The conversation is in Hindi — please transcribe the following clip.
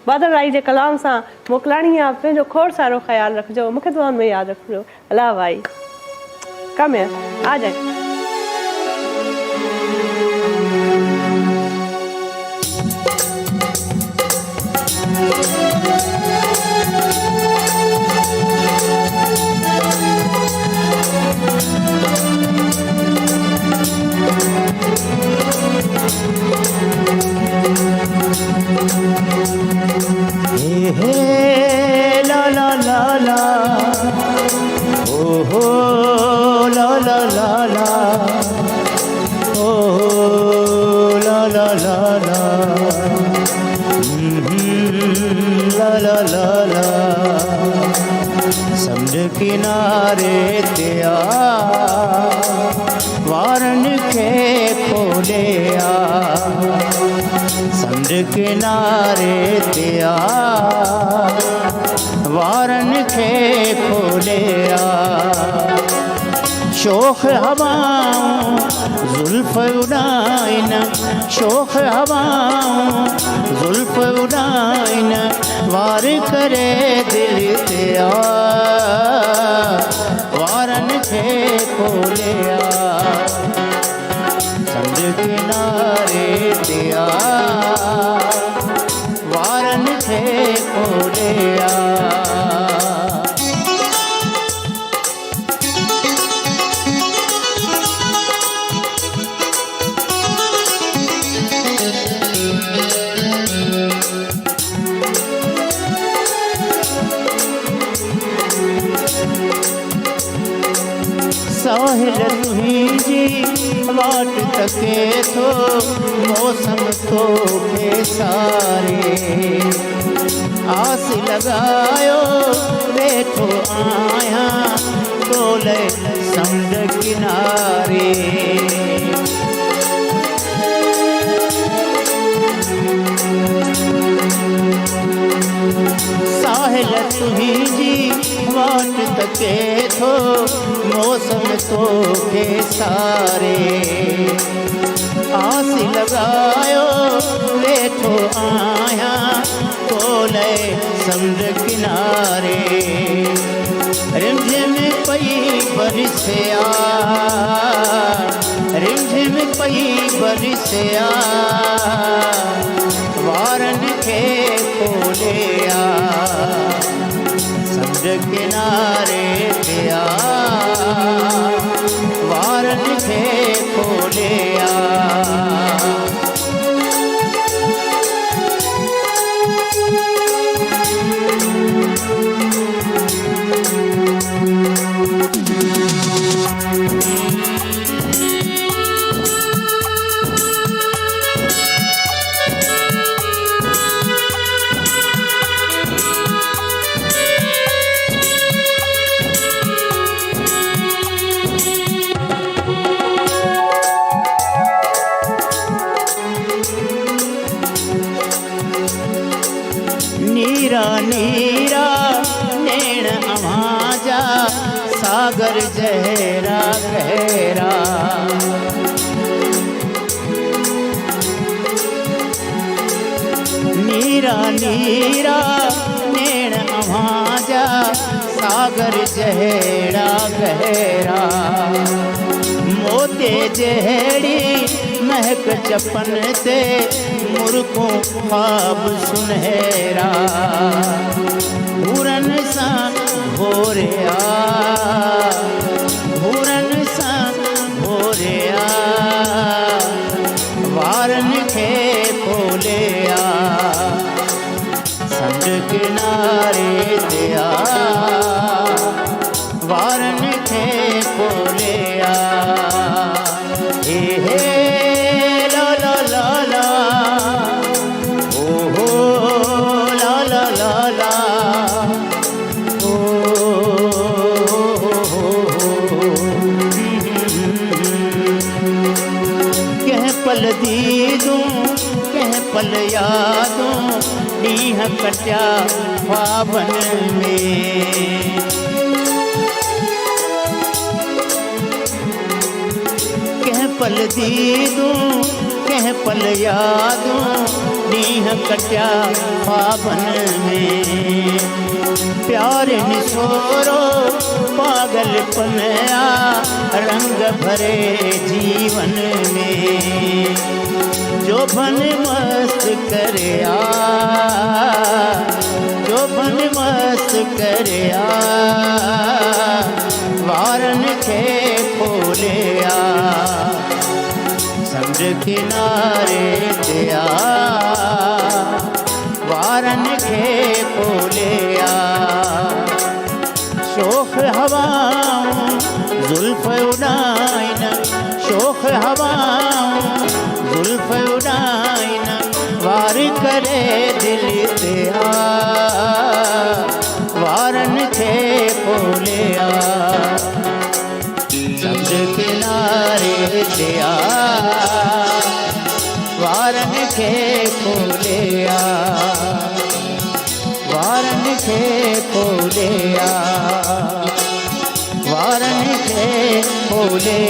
बादल राई जे कलाम सां मोकिलाणी आहे। पंहिंजो खोड़ सारो ख्याल रखिजो, मूंखे दुआउनि में यादि रखिजो। अल्लाह भाई कम है, आ जाए। ला ला ला ला, ओ हो ला ला ला ला, ओ ला ला ला ला, ला ला ला ला। समुंड किनारे ते आ, वारन खे खोले आ। समुंड किनारे ते आ, वारन खे खोले आ। शोख हवाऊं जुल्फ उड़ाइन, शोख हवाऊं जुल्फ उड़ाइन, वार करे दिल ते आ, वारन खे खोले आ। समुंड किनारे ते आ, वारन खे खोले आ। साहिल तुंहिंजी वाट तके थो, मौसम तो के सारे। आस लगायो वेठो आहियां, ॻोल्हे समुंड किनारे। साहिल तुंहिंजी वाट तके थो, मौसम तो के सारे। आस लगायो वेठो आहियां, ॻोल्हे समुंड किनारे। रिमझिम पई बरसे आ, रिमझिम पई बरसे आ, वारन खे खोले आ। समुंड किनारे ते आ, वारन खे खोले आ। नीरा नीरा नैण अव्हां जा, सागर जहरा गहरा। नीरा नीरा नैण अव्हां जा, सागर जहरा गहरा। मोते जहड़ी महक चपन ते, मुर्खों ख्वाब सुनहरा। हुरन सां भोरे आ, हुरन सां भोरे आ, वारन खे खोले आ। समुंड किनारे ते आ, वारन खे खोले आ। हे ला ला ला ला, ओ हो ला ला ला ला, ओ कह पल दीदूं कह पल यादूं, ॾींहं कटिया ख्वाबन में। कह पल दीदूं कह पल यादूं, नीह कट्या ख्वाबन में। प्यार निसोरो पागलपन आ रंग भरे जीवन में। जो बन मस्त करे जो बन मस्त करे वारन के खोले समुद्र किनारे दिया वारन के खोले शोख हवाऊं जुल्फ उड़ाइन शोख हवाऊं जुल्फ उड़ाइन वार करे दिल ते वारन के खोले समुद्र किनारे दिया वारन के खोले वारन के खोले वारन के खोले